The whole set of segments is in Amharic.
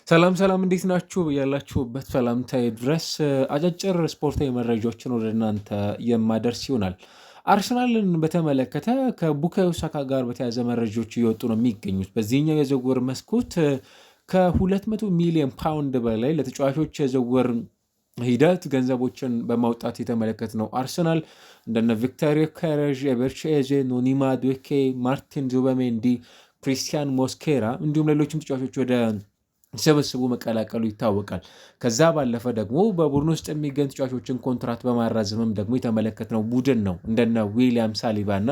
ሰላም እንዴት ናችሁ? ያላችሁበት ሰላምታዬ ድረስ አጫጭር ስፖርታዊ መረጃዎችን ወደ እናንተ የማደርስ ይሆናል። አርሰናልን በተመለከተ ከቡካዮ ሳካ ጋር በተያያዘ መረጃዎች እየወጡ ነው የሚገኙት። በዚህኛው የዝውውር መስኮት ከ200 ሚሊዮን ፓውንድ በላይ ለተጫዋቾች የዝውውር ሂደት ገንዘቦችን በማውጣት የተመለከት ነው። አርሰናል እንደነ ቪክቶር ዮኬሬዥ፣ ኤቤሬቺ ኤዜ፣ ኖኒ ማዱዌኬ፣ ማርቲን ዙበሜንዲ፣ ክሪስቲያን ሞስኬራ እንዲሁም ሌሎችም ተጫዋቾች ወደ ስብስቡ መቀላቀሉ ይታወቃል። ከዛ ባለፈ ደግሞ በቡድን ውስጥ የሚገኝ ተጫዋቾችን ኮንትራት በማራዘምም ደግሞ የተመለከትነው ቡድን ነው። እንደነ ዊሊያም ሳሊባ እና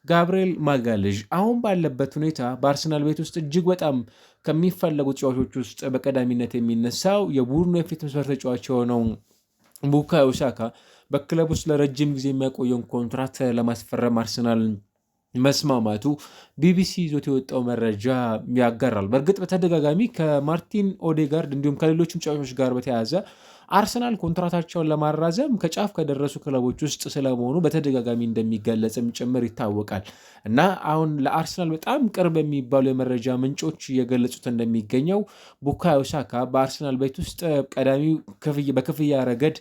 ጋብርኤል ማጋልዥ አሁን ባለበት ሁኔታ በአርሰናል ቤት ውስጥ እጅግ በጣም ከሚፈለጉ ተጫዋቾች ውስጥ በቀዳሚነት የሚነሳው የቡድኑ የፊት መስመር ተጫዋች የሆነው ቡካዮ ሳካ በክለብ ውስጥ ለረጅም ጊዜ የሚያቆየውን ኮንትራት ለማስፈረም አርሰናል መስማማቱ ቢቢሲ ይዞት የወጣው መረጃ ያጋራል። በእርግጥ በተደጋጋሚ ከማርቲን ኦዴጋርድ እንዲሁም ከሌሎችም ተጫዋቾች ጋር በተያያዘ አርሰናል ኮንትራታቸውን ለማራዘም ከጫፍ ከደረሱ ክለቦች ውስጥ ስለመሆኑ በተደጋጋሚ እንደሚገለጽም ጭምር ይታወቃል እና አሁን ለአርሰናል በጣም ቅርብ የሚባሉ የመረጃ ምንጮች እየገለጹት እንደሚገኘው ቡካዮ ሳካ በአርሰናል ቤት ውስጥ ቀዳሚው በክፍያ ረገድ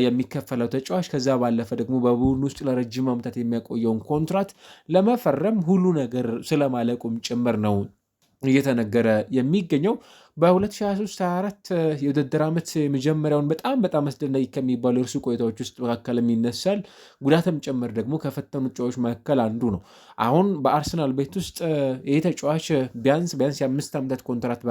የሚከፈለው ተጫዋች፣ ከዛ ባለፈ ደግሞ በቡድን ውስጥ ለረጅም ዓመታት የሚያቆየውን ኮንትራት ለመፈረም ሁሉ ነገር ስለማለቁም ጭምር ነው እየተነገረ የሚገኘው። በ2023/24 የውድድር ዓመት የመጀመሪያውን በጣም አስደናቂ ከሚባሉ የእርሱ ቆይታዎች ውስጥ መካከልም ይነሳል። ጉዳትም ጭምር ደግሞ ከፈተኑ ተጫዋቾች መካከል አንዱ ነው። አሁን በአርሰናል ቤት ውስጥ ይህ ተጫዋች ቢያንስ የ5 ዓመታት ኮንትራት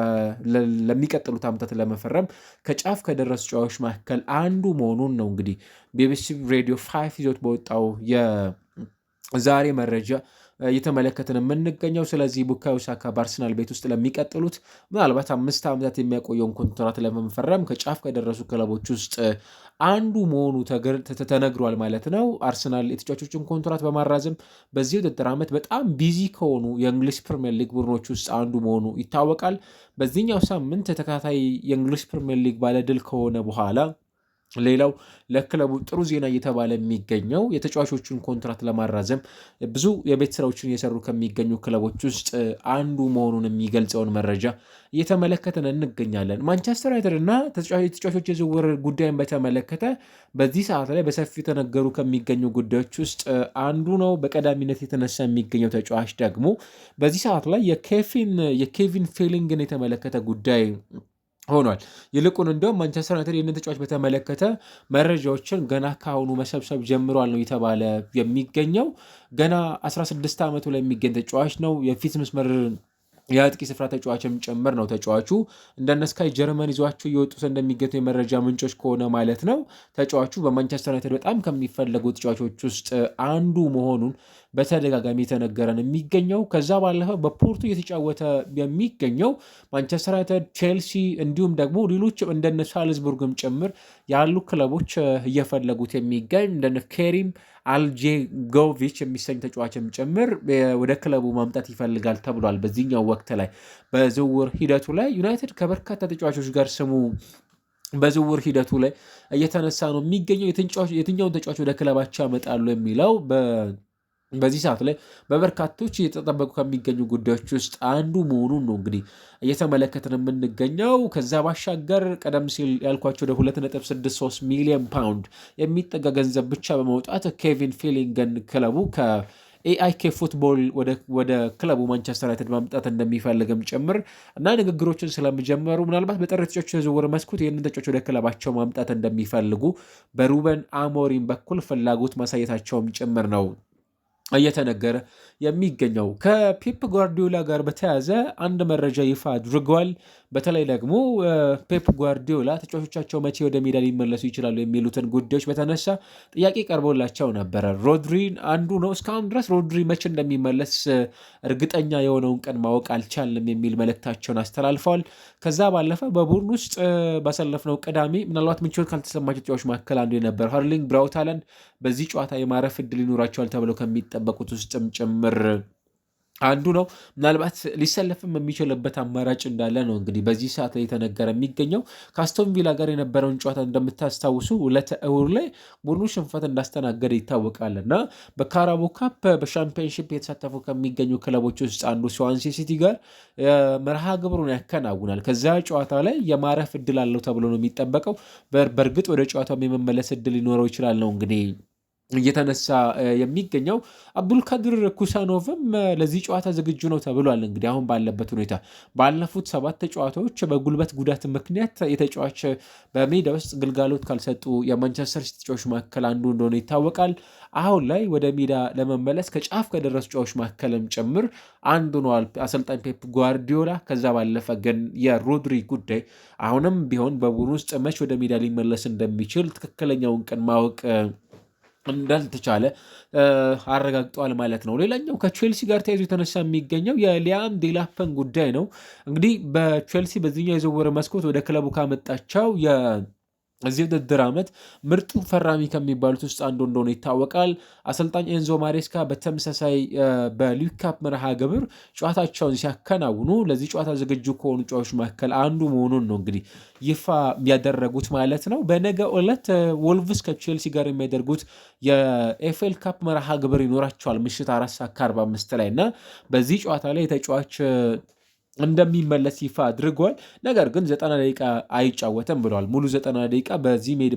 ለሚቀጥሉት ዓመታት ለመፈረም ከጫፍ ከደረሱ ተጫዋቾች መካከል አንዱ መሆኑን ነው እንግዲህ ቢቢሲ ሬዲዮ 5 ይዞት በወጣው የዛሬ መረጃ እየተመለከትን የምንገኘው። ስለዚህ ቡካዮ ሳካ በአርሰናል ቤት ውስጥ ለሚቀጥሉት ምናልባት 5 ዓመታት የሚያቆየውን ኮንትራት ለመፈረም ከጫፍ ከደረሱ ክለቦች ውስጥ አንዱ መሆኑ ተነግሯል ማለት ነው። አርሰናል የተጫዋቾችን ኮንትራት በማራዘም በዚህ ውድድር ዓመት በጣም ቢዚ ከሆኑ የእንግሊዝ ፕሪሚየር ሊግ ቡድኖች ውስጥ አንዱ መሆኑ ይታወቃል። በዚህኛው ሳምንት ተከታታይ የእንግሊዝ ፕሪሚየር ሊግ ባለድል ከሆነ በኋላ ሌላው ለክለቡ ጥሩ ዜና እየተባለ የሚገኘው የተጫዋቾቹን ኮንትራት ለማራዘም ብዙ የቤት ስራዎችን እየሰሩ ከሚገኙ ክለቦች ውስጥ አንዱ መሆኑን የሚገልጸውን መረጃ እየተመለከተን እንገኛለን። ማንቸስተር ዩናይትድ እና የተጫዋቾች የዝውውር ጉዳይን በተመለከተ በዚህ ሰዓት ላይ በሰፊው ተነገሩ ከሚገኙ ጉዳዮች ውስጥ አንዱ ነው። በቀዳሚነት የተነሳ የሚገኘው ተጫዋች ደግሞ በዚህ ሰዓት ላይ የኬቪን ፌሊንግን የተመለከተ ጉዳይ ሆኗል። ይልቁን እንደውም ማንቸስተር ዩናይትድ ይህንን ተጫዋች በተመለከተ መረጃዎችን ገና ካሁኑ መሰብሰብ ጀምሯል ነው የተባለ የሚገኘው። ገና 16 ዓመቱ ላይ የሚገኝ ተጫዋች ነው። የፊት መስመር የአጥቂ ስፍራ ተጫዋችም ጭምር ነው። ተጫዋቹ እንደነ ስካይ ጀርመን ይዟቸው እየወጡት እንደሚገኙ የመረጃ ምንጮች ከሆነ ማለት ነው ተጫዋቹ በማንቸስተር ዩናይትድ በጣም ከሚፈለጉ ተጫዋቾች ውስጥ አንዱ መሆኑን በተደጋጋሚ የተነገረን የሚገኘው። ከዛ ባለፈ በፖርቱ እየተጫወተ የሚገኘው ማንቸስተር ዩናይትድ፣ ቼልሲ እንዲሁም ደግሞ ሌሎች እንደነ ሳልዝቡርግም ጭምር ያሉ ክለቦች እየፈለጉት የሚገኝ እንደነ ኬሪም አልጄጎቪች የሚሰኝ ተጫዋችም ጭምር ወደ ክለቡ ማምጣት ይፈልጋል ተብሏል። በዚህኛው ወቅት ላይ በዝውውር ሂደቱ ላይ ዩናይትድ ከበርካታ ተጫዋቾች ጋር ስሙ በዝውውር ሂደቱ ላይ እየተነሳ ነው የሚገኘው። የትኛውን ተጫዋች ወደ ክለባቸው ያመጣሉ የሚለው በዚህ ሰዓት ላይ በበርካቶች እየተጠበቁ ከሚገኙ ጉዳዮች ውስጥ አንዱ መሆኑን ነው እንግዲህ እየተመለከትን የምንገኘው። ከዛ ባሻገር ቀደም ሲል ያልኳቸው ወደ 2.63 ሚሊዮን ፓውንድ የሚጠጋ ገንዘብ ብቻ በመውጣት ኬቪን ፊሊንገን ክለቡ ከኤአይኬ ፉትቦል ወደ ክለቡ ማንቸስተር ዩናይትድ ማምጣት እንደሚፈልግም ጭምር እና ንግግሮችን ስለሚጀመሩ ምናልባት በጥር ተጫዋቾች የዝውውር መስኮት ይህንን ተጫዋች ወደ ክለባቸው ማምጣት እንደሚፈልጉ በሩበን አሞሪም በኩል ፍላጎት ማሳየታቸውም ጭምር ነው እየተነገረ የሚገኘው። ከፔፕ ጓርዲዮላ ጋር በተያያዘ አንድ መረጃ ይፋ አድርገዋል። በተለይ ደግሞ ፔፕ ጓርዲዮላ ተጫዋቾቻቸው መቼ ወደ ሜዳ ሊመለሱ ይችላሉ የሚሉትን ጉዳዮች በተነሳ ጥያቄ ቀርቦላቸው ነበረ። ሮድሪን አንዱ ነው። እስካሁን ድረስ ሮድሪ መቼ እንደሚመለስ እርግጠኛ የሆነውን ቀን ማወቅ አልቻልንም የሚል መልእክታቸውን አስተላልፈዋል። ከዛ ባለፈ በቡድን ውስጥ ባሳለፍነው ቅዳሜ ምናልባት ምቾት ካልተሰማቸው ተጫዋቾች መካከል አንዱ የነበረ ሃርሊንግ ብራውት ሃላንድ በዚህ ጨዋታ የማረፍ እድል ይኖራቸዋል ተብለው ከሚጠበቁት ውስጥም ጭምር አንዱ ነው። ምናልባት ሊሰለፍም የሚችልበት አማራጭ እንዳለ ነው እንግዲህ በዚህ ሰዓት ላይ የተነገረ የሚገኘው። ከአስቶን ቪላ ጋር የነበረውን ጨዋታ እንደምታስታውሱ ዕለተ እሁድ ላይ ቡድኑ ሽንፈት እንዳስተናገደ ይታወቃል እና በካራቦ ካፕ በሻምፒዮንሺፕ የተሳተፉ ከሚገኙ ክለቦች ውስጥ አንዱ ስዋንሲ ሲቲ ጋር መርሃ ግብሩን ያከናውናል። ከዛ ጨዋታ ላይ የማረፍ እድል አለው ተብሎ ነው የሚጠበቀው። በእርግጥ ወደ ጨዋታው የመመለስ እድል ሊኖረው ይችላል ነው እንግዲህ እየተነሳ የሚገኘው። አብዱልካድር ኩሳኖቭም ለዚህ ጨዋታ ዝግጁ ነው ተብሏል። እንግዲህ አሁን ባለበት ሁኔታ ባለፉት 7 ጨዋታዎች በጉልበት ጉዳት ምክንያት የተጫዋች በሜዳ ውስጥ ግልጋሎት ካልሰጡ የማንቸስተር ሲቲ ተጫዋቾች መካከል አንዱ እንደሆነ ይታወቃል። አሁን ላይ ወደ ሜዳ ለመመለስ ከጫፍ ከደረሱ ተጫዋቾች መካከልም ጭምር አንዱ ነው አሰልጣኝ ፔፕ ጓርዲዮላ። ከዛ ባለፈ ግን የሮድሪ ጉዳይ አሁንም ቢሆን በቡድን ውስጥ መች ወደ ሜዳ ሊመለስ እንደሚችል ትክክለኛውን ቀን ማወቅ እንዳልተቻለ አረጋግጧል ማለት ነው። ሌላኛው ከቼልሲ ጋር ተያይዞ የተነሳ የሚገኘው የሊያም ዴላፕን ጉዳይ ነው። እንግዲህ በቼልሲ በዚህኛው የዝውውር መስኮት ወደ ክለቡ ካመጣቸው እዚህ ውድድር ዓመት ምርጡ ፈራሚ ከሚባሉት ውስጥ አንዱ እንደሆነ ይታወቃል። አሰልጣኝ ኤንዞ ማሬስካ በተመሳሳይ በሊግ ካፕ መርሃ ግብር ጨዋታቸውን ሲያከናውኑ ለዚህ ጨዋታ ዝግጁ ከሆኑ ጨዋቾች መካከል አንዱ መሆኑን ነው እንግዲህ ይፋ ያደረጉት ማለት ነው። በነገ ዕለት ወልቭስ ከቼልሲ ጋር የሚያደርጉት የኤፍኤል ካፕ መርሃ ግብር ይኖራቸዋል ምሽት 4:45 ላይ እና በዚህ ጨዋታ ላይ የተጫዋች እንደሚመለስ ይፋ አድርጓል። ነገር ግን 90 ደቂቃ አይጫወተም ብለዋል። ሙሉ 90 ደቂቃ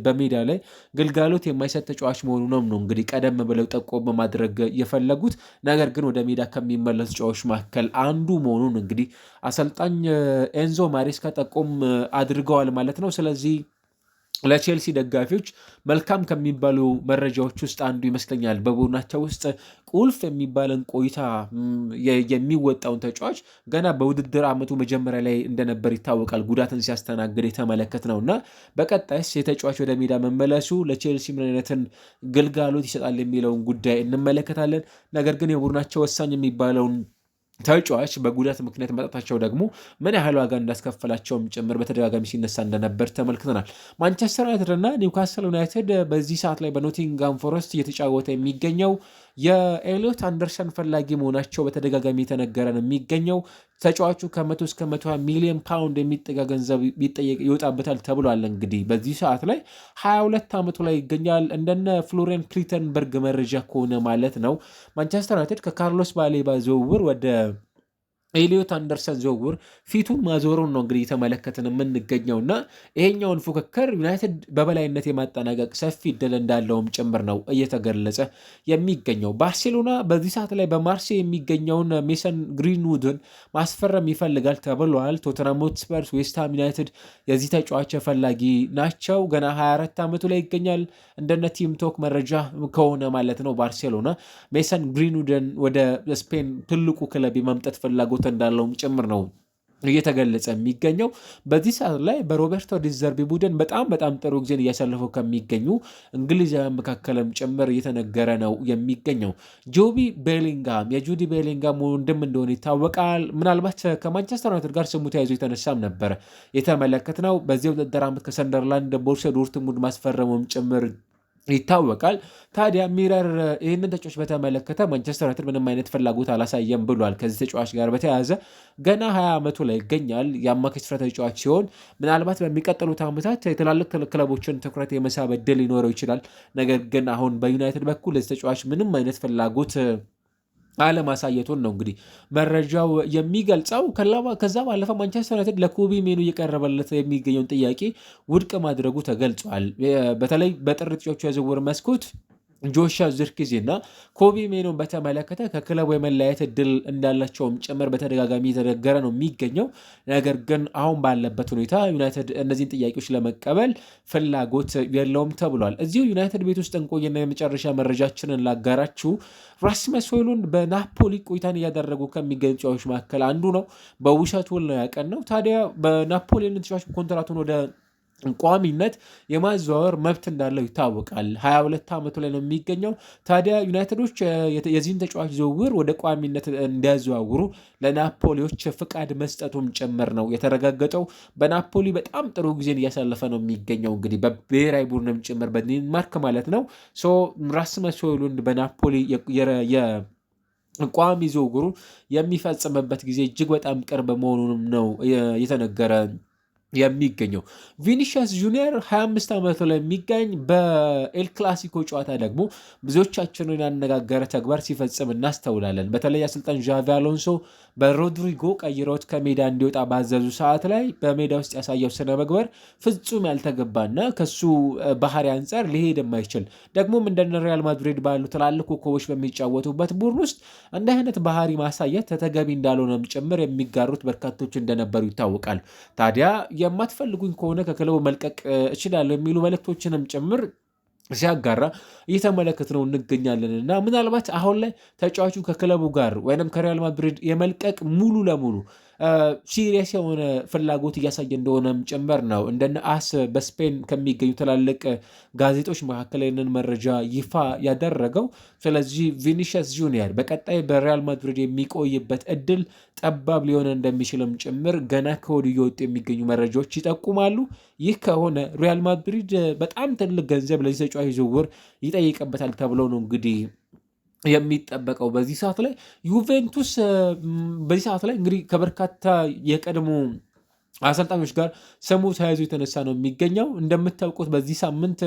በሜዳ ላይ ግልጋሎት የማይሰጥ ተጫዋች መሆኑንም ነው እንግዲህ ቀደም ብለው ጠቆም በማድረግ የፈለጉት። ነገር ግን ወደ ሜዳ ከሚመለሱ ተጫዋቾች መካከል አንዱ መሆኑን እንግዲህ አሰልጣኝ ኤንዞ ማሬስካ ጠቆም አድርገዋል ማለት ነው። ስለዚህ ለቼልሲ ደጋፊዎች መልካም ከሚባሉ መረጃዎች ውስጥ አንዱ ይመስለኛል። በቡድናቸው ውስጥ ቁልፍ የሚባለን ቆይታ የሚወጣውን ተጫዋች ገና በውድድር ዓመቱ መጀመሪያ ላይ እንደነበር ይታወቃል ጉዳትን ሲያስተናግድ የተመለከት ነው እና በቀጣይስ የተጫዋች ወደ ሜዳ መመለሱ ለቼልሲ ምን አይነትን ግልጋሎት ይሰጣል የሚለውን ጉዳይ እንመለከታለን። ነገር ግን የቡድናቸው ወሳኝ የሚባለውን ተጫዋች በጉዳት ምክንያት መጣታቸው ደግሞ ምን ያህል ዋጋ እንዳስከፈላቸውም ጭምር በተደጋጋሚ ሲነሳ እንደነበር ተመልክተናል። ማንቸስተር ዩናይትድ እና ኒውካስል ዩናይትድ በዚህ ሰዓት ላይ በኖቲንጋም ፎረስት እየተጫወተ የሚገኘው የኤሊዮት አንደርሰን ፈላጊ መሆናቸው በተደጋጋሚ የተነገረ ነው የሚገኘው። ተጫዋቹ ከ100 እስከ 120 ሚሊዮን ፓውንድ የሚጠጋ ገንዘብ ይወጣበታል ተብሏል። እንግዲህ በዚህ ሰዓት ላይ 22 ዓመቱ ላይ ይገኛል። እንደነ ፍሎሪያን ክሊተንበርግ መረጃ ከሆነ ማለት ነው ማንቸስተር ዩናይትድ ከካርሎስ ባሌባ ዝውውር ወደ ኤሊዮት አንደርሰን ዝውውር ፊቱን ማዞሩን ነው እንግዲህ የተመለከትን የምንገኘው እና ይሄኛውን ፉክክር ዩናይትድ በበላይነት የማጠናቀቅ ሰፊ እድል እንዳለውም ጭምር ነው እየተገለጸ የሚገኘው። ባርሴሎና በዚህ ሰዓት ላይ በማርሴይ የሚገኘውን ሜሰን ግሪንውድን ማስፈረም ይፈልጋል ተብሏል። ቶተንሃም ሆትስፐርስ፣ ዌስትሃም ዩናይትድ የዚህ ተጫዋች ፈላጊ ናቸው። ገና 24 ዓመቱ ላይ ይገኛል እንደነ ቲም ቶክ መረጃ ከሆነ ማለት ነው። ባርሴሎና ሜሰን ግሪንውድን ወደ ስፔን ትልቁ ክለብ የማምጣት ፍላጎት እንዳለውም ጭምር ነው እየተገለጸ የሚገኘው። በዚህ ሰዓት ላይ በሮቤርቶ ዲዘርቢ ቡድን በጣም ጥሩ ጊዜን እያሳለፈው ከሚገኙ እንግሊዛውያን መካከልም ጭምር እየተነገረ ነው የሚገኘው። የጁዲ ቤሊንጋም ወንድም እንደሆነ ይታወቃል። ምናልባት ከማንቸስተር ዩናይትድ ጋር ስሙ ተያይዞ የተነሳም ነበረ የተመለከትነው። በዚህ ውድድር ዓመት ከሰንደርላንድ ቦሩሲያ ዶርትሙንድ ማስፈረሙም ጭምር ይታወቃል። ታዲያ ሚረር ይህንን ተጫዋች በተመለከተ ማንቸስተር ዩናይትድ ምንም አይነት ፍላጎት አላሳየም ብሏል። ከዚህ ተጫዋች ጋር በተያያዘ ገና 20 ዓመቱ ላይ ይገኛል። የአማካይ ስፍራ ተጫዋች ሲሆን ምናልባት በሚቀጥሉት ዓመታት የትላልቅ ክለቦችን ትኩረት የመሳብ ዕድል ሊኖረው ይችላል። ነገር ግን አሁን በዩናይትድ በኩል ለዚህ ተጫዋች ምንም አይነት ፍላጎት አለማሳየቱን ነው እንግዲህ መረጃው የሚገልጸው። ከዛ ባለፈ ማንቸስተር ዩናይትድ ለኮቢ ሜኑ እየቀረበለት የሚገኘውን ጥያቄ ውድቅ ማድረጉ ተገልጿል። በተለይ በጥር ተጫዋቹ የዝውውር መስኮት ጆሻ ዝርክዜ እና ኮቢ ሜኖን በተመለከተ ከክለቡ የመለያየት እድል እንዳላቸውም ጭምር በተደጋጋሚ የተነገረ ነው የሚገኘው። ነገር ግን አሁን ባለበት ሁኔታ ዩናይትድ እነዚህን ጥያቄዎች ለመቀበል ፍላጎት የለውም ተብሏል። እዚሁ ዩናይትድ ቤት ውስጥ እንቆይና የመጨረሻ መረጃችንን ላጋራችሁ። ራስመስ ሆይሉንድ በናፖሊ ቆይታን እያደረጉ ከሚገኙ ተጫዋቾች መካከል አንዱ ነው። በውሰት ውል ነው ያቀናው። ታዲያ በናፖሊ ተጫዋች ኮንትራቱን ወደ ቋሚነት የማዘዋወር መብት እንዳለው ይታወቃል። 22 ዓመቱ ላይ ነው የሚገኘው። ታዲያ ዩናይትዶች የዚህን ተጫዋች ዝውውር ወደ ቋሚነት እንዲያዘዋውሩ ለናፖሊዎች ፍቃድ መስጠቱም ጭምር ነው የተረጋገጠው። በናፖሊ በጣም ጥሩ ጊዜን እያሳለፈ ነው የሚገኘው እንግዲህ በብሔራዊ ቡድንም ጭምር በዴንማርክ ማለት ነው። ራስመስ ሆይሉንድ በናፖሊ ቋሚ ዝውውሩ የሚፈጽምበት ጊዜ እጅግ በጣም ቅርብ መሆኑንም ነው የተነገረ የሚገኘው። ቪኒሺየስ ጁኒየር 25 ዓመቱ ላይ የሚገኝ በኤል ክላሲኮ ጨዋታ ደግሞ ብዙዎቻችንን ያነጋገረ ተግባር ሲፈጽም እናስተውላለን። በተለይ አሰልጣኝ ዣቪ አሎንሶ በሮድሪጎ ቀይረውት ከሜዳ እንዲወጣ ባዘዙ ሰዓት ላይ በሜዳ ውስጥ ያሳየው ስነ ምግባር ፍጹም ያልተገባና ከሱ ባህሪ አንጻር ሊሄድ የማይችል ደግሞም እንደነ ሪያል ማድሪድ ባሉ ትላልቅ ኮከቦች በሚጫወቱበት ቡድን ውስጥ እንደ አይነት ባህሪ ማሳየት ተገቢ እንዳልሆነም ጭምር የሚጋሩት በርካቶች እንደነበሩ ይታወቃል። ታዲያ የማትፈልጉኝ ከሆነ ከክለቡ መልቀቅ እችላለሁ የሚሉ መልእክቶችንም ጭምር ሲያጋራ እየተመለከት ነው እንገኛለን እና ምናልባት አሁን ላይ ተጫዋቹ ከክለቡ ጋር ወይም ከሪያል ማድሪድ የመልቀቅ ሙሉ ለሙሉ ሲሪየስ የሆነ ፍላጎት እያሳየ እንደሆነም ጭምር ነው እንደነ አስ በስፔን ከሚገኙ ትላልቅ ጋዜጦች መካከል ይህንን መረጃ ይፋ ያደረገው። ስለዚህ ቪኒሺየስ ጁኒየር በቀጣይ በሪያል ማድሪድ የሚቆይበት እድል ጠባብ ሊሆን እንደሚችልም ጭምር ገና ከወዲሁ እየወጡ የሚገኙ መረጃዎች ይጠቁማሉ። ይህ ከሆነ ሪያል ማድሪድ በጣም ትልቅ ገንዘብ ለዚህ ተጫዋች ዝውውር ይጠይቅበታል ተብሎ ነው እንግዲህ የሚጠበቀው። በዚህ ሰዓት ላይ ዩቬንቱስ በዚህ ሰዓት ላይ እንግዲህ ከበርካታ የቀድሞ አሰልጣኞች ጋር ስሙ ተያይዞ የተነሳ ነው የሚገኘው። እንደምታውቁት በዚህ ሳምንት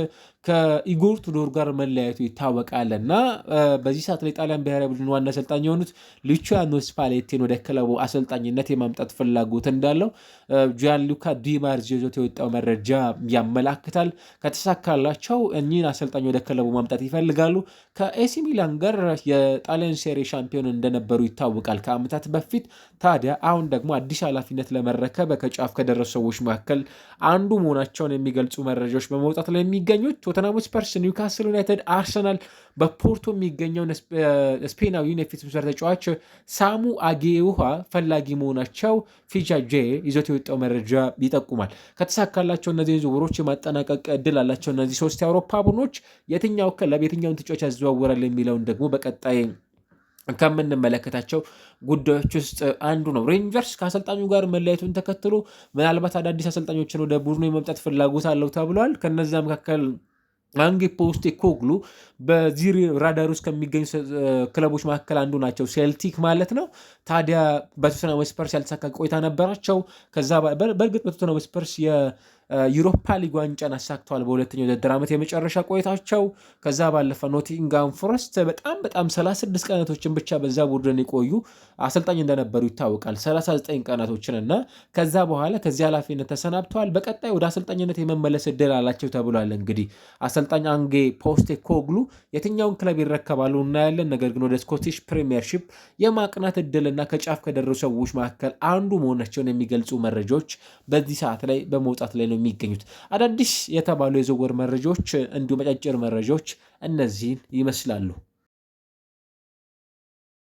ከኢጎር ቱዶር ጋር መለያየቱ ይታወቃል እና በዚህ ሰዓት ላይ ጣሊያን ብሔራዊ ቡድን ዋና አሰልጣኝ የሆኑት ሉቺያኖ ስፓሌቲን ወደ ክለቡ አሰልጣኝነት የማምጣት ፍላጎት እንዳለው ጂያንሉካ ዲማርዚዮ ይዞት የወጣው መረጃ ያመላክታል። ከተሳካላቸው እኚህን አሰልጣኝ ወደ ክለቡ ማምጣት ይፈልጋሉ። ከኤሲ ሚላን ጋር የጣሊያን ሴሪ ሻምፒዮን እንደነበሩ ይታወቃል ከዓመታት በፊት። ታዲያ አሁን ደግሞ አዲስ ኃላፊነት ለመረከብ ከጫፍ ከደረሱ ሰዎች መካከል አንዱ መሆናቸውን የሚገልጹ መረጃዎች በመውጣት ላይ የሚገኙት ቶተንሃም ስፐርስ፣ ኒውካስል ዩናይትድ፣ አርሰናል በፖርቶ የሚገኘውን ስፔናዊውን የፊት መስመር ተጫዋች ሳሙ አጌውሃ ፈላጊ መሆናቸው ፊቻጄ ይዞት የወጣው መረጃ ይጠቁማል። ከተሳካላቸው እነዚህን ዝውውሮች የማጠናቀቅ እድል አላቸው እነዚህ ሶስት የአውሮፓ ቡድኖች። የትኛው ክለብ የትኛውን ተጫዋች ያዘዋውራል የሚለውን ደግሞ በቀጣይ ከምንመለከታቸው ጉዳዮች ውስጥ አንዱ ነው። ሬንጀርስ ከአሰልጣኙ ጋር መለያየቱን ተከትሎ ምናልባት አዳዲስ አሰልጣኞችን ወደ ቡድኑ የመምጣት ፍላጎት አለው ተብሏል። ከነዛ መካከል አንጌ ፖስቴኮግሉ በዚህ ራዳር ውስጥ ከሚገኙ ክለቦች መካከል አንዱ ናቸው፣ ሴልቲክ ማለት ነው። ታዲያ በቶተንሃም ስፐርስ ያልተሳካ ቆይታ ነበራቸው። ከዛ በእርግጥ በቶተንሃም ስፐርስ የዩሮፓ ሊግ ዋንጫን አሳክተዋል በሁለተኛው ውድድር ዓመት የመጨረሻ ቆይታቸው። ከዛ ባለፈ ኖቲንጋም ፎረስት በጣም 36 ቀናቶችን ብቻ በዛ ቡድን የቆዩ አሰልጣኝ እንደነበሩ ይታወቃል። 39 ቀናቶችን እና ከዛ በኋላ ከዚህ ኃላፊነት ተሰናብተዋል። በቀጣይ ወደ አሰልጣኝነት የመመለስ እድል አላቸው ተብሏል። እንግዲህ አሰልጣኝ አንጌ ፖስቴኮግሉ የትኛውን ክለብ ይረከባሉ እናያለን። ነገር ግን ወደ ስኮቲሽ ፕሪሚየርሺፕ የማቅናት እድልና ከጫፍ ከደረሱ ሰዎች መካከል አንዱ መሆናቸውን የሚገልጹ መረጃዎች በዚህ ሰዓት ላይ በመውጣት ላይ ነው የሚገኙት። አዳዲስ የተባሉ የዝውውር መረጃዎች እንዲሁም አጫጭር መረጃዎች እነዚህን ይመስላሉ።